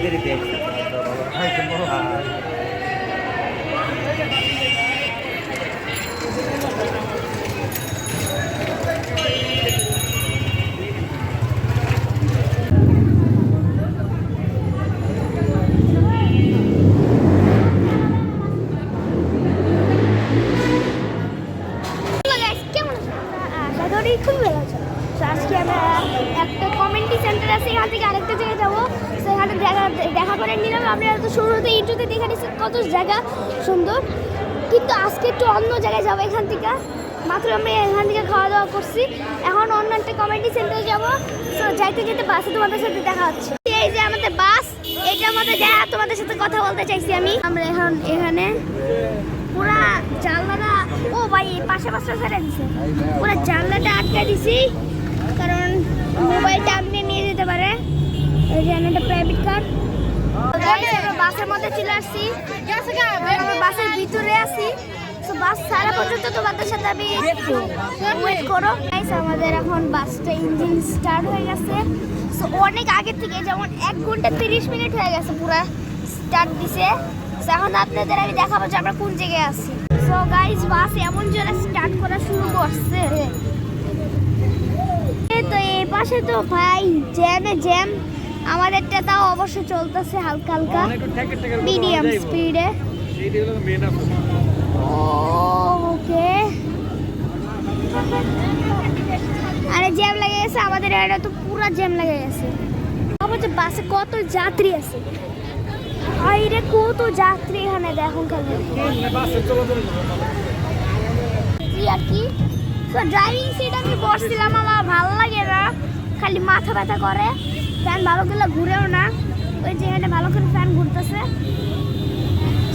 দেরিতে এসেছি। খুব ভালো আছে। আজকে আমরা একটা কমিউনিটি সেন্টার আছে, এখান থেকে আরেকটা জায়গায় যাবো। সেখানে দেখা করে নিলাম। আমরা তো শুরুতে ইন্ট্রোতে দেখে নিচ্ছি কত জায়গা সুন্দর, কিন্তু আজকে একটু অন্য জায়গায় যাবো। এখান থেকে মাত্র আমরা এখান থেকে খাওয়া দাওয়া করছি, এখন অন্য একটা কমিউনিটি সেন্টারে যাবো। তো যাইতে যেতে বাসে তোমাদের সাথে দেখা হচ্ছে। এই যে আমাদের বাস, এইটার মধ্যে যা তোমাদের সাথে কথা বলতে চাইছি আমি। আমরা এখন এখানে পুরা জানলাটা, ও ভাই পাশে ছেড়ে দিছে, পুরা জানলাটা আটকে দিছি, কারণ মোবাইলটা আপনি নিয়ে যেতে পারে। এই যে একটা প্রাইভেট কার, বাসের মধ্যে চলে আসছি, আমরা বাসের ভিতরে আছি। তো বাস ছাড়া পর্যন্ত তোমাদের সাথে আমি ওয়েট করো। আমাদের এখন বাসটা ইঞ্জিন স্টার্ট হয়ে গেছে। সো অনেক আগে থেকে, যেমন 1 ঘন্টা 30 মিনিট হয়ে গেছে পুরা স্টার্ট দিছে। এখন আপনাদের আমি দেখাবো যে আমরা কোন জায়গায় আছি। সো গাইস, বাস এমন জোরে স্টার্ট করা শুরু করছে। তো এই পাশে তো ভাই জ্যাম, আমাদেরটা তাও অবশ্য চলতেছে হালকা হালকা মিডিয়াম স্পিডে। ওকে, আরে জ্যাম লেগে গেছে আমাদের, এটা তো পুরো জ্যাম লেগে গেছে। অবশ্য বাসে কত যাত্রী আছে, আইরে কত যাত্রী এখানে দেখো খালি। আর কি তো ড্রাইভিং সিট আমি বসছিলাম, আমার ভালো লাগে না, খালি মাথা ব্যথা করে। ফ্যান ভালো করে ঘুরেও না, ওই যেখানে ভালো করে ফ্যান ঘুরতেছে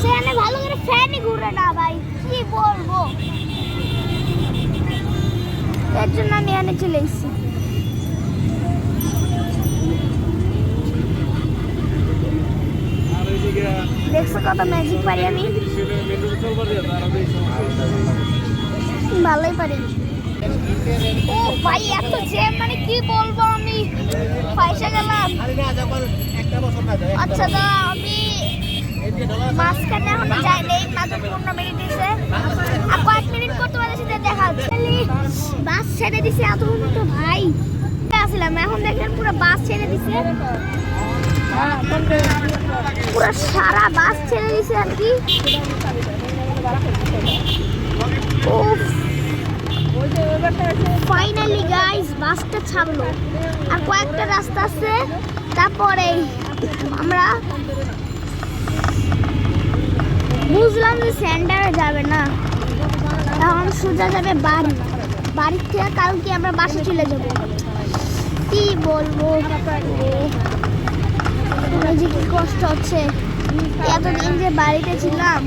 সেখানে ভালো করে ফ্যানই ঘুরে না ভাই, কি বলবো। এর জন্য আমি এখানে চলে এসেছি। দেখছো কত ম্যাজিক পারি আমি, ভালোই পারি। ও ভাই এত জ্যাম, মানে কি বলবো, আমি পয়সা গেলাম। আচ্ছা তো আমি মাঝখানে এখনো যাই নেই, মাত্র 15 মিনিট দিছে, আর কয়েক মিনিট পর তোমাদের সাথে দেখা হচ্ছে। বাস ছেড়ে দিছে এতক্ষণ তো ভাই আসলাম, এখন দেখেন পুরো বাস ছেড়ে দিছে, পুরো সারা বাস ছেড়ে দিছে আর কি। ফাইনালি গাইস, বাসটা ছাড়লো, আর কয়েকটা রাস্তা আছে, তারপরে আমরা বুঝলাম যে সেন্টারে যাবে না, এখন সোজা যাবে বাড়ির থেকে কালকে আমরা বাসে চলে যাব। কি বলবো, যে কি কষ্ট হচ্ছে, এতদিন যে বাড়িতে ছিলাম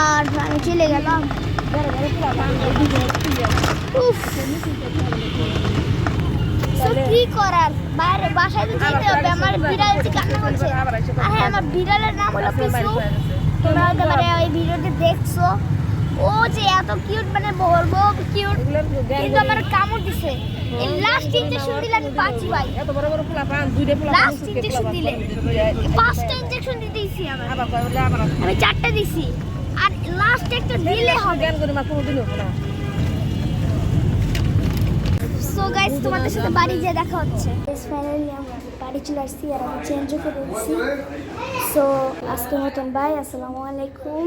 আর আমি চলে গেলাম। কি করার, বাইরে বাসায় তো যেতে হবে। আমার বিড়াল যে কান্না করছে, আর হ্যাঁ, আমার বিড়ালের নাম হলো পিসু। তোমরা হতে পারে ওই ভিডিওতে দেখছো, ও যে এত কিউট, মানে বলবো কিউট, কিন্তু আমার কামড় দিছে। এই লাস্ট ইনজেকশন দিলে আমি বাঁচি ভাই, লাস্ট ইনজেকশন দিলে 5টা ইনজেকশন দিতেছি আমি 4টা দিছি, আর লাস্ট একটা দিলে হবে। সো গাইস, তোমাদের সাথে বাড়ি যেয়ে দেখা হচ্ছে। ফাইনালি আমরা বাড়ি চলে আসছি, আর আমি চেঞ্জও করে দিচ্ছি। সো আজকের মতন বাই, আসসালামু আলাইকুম।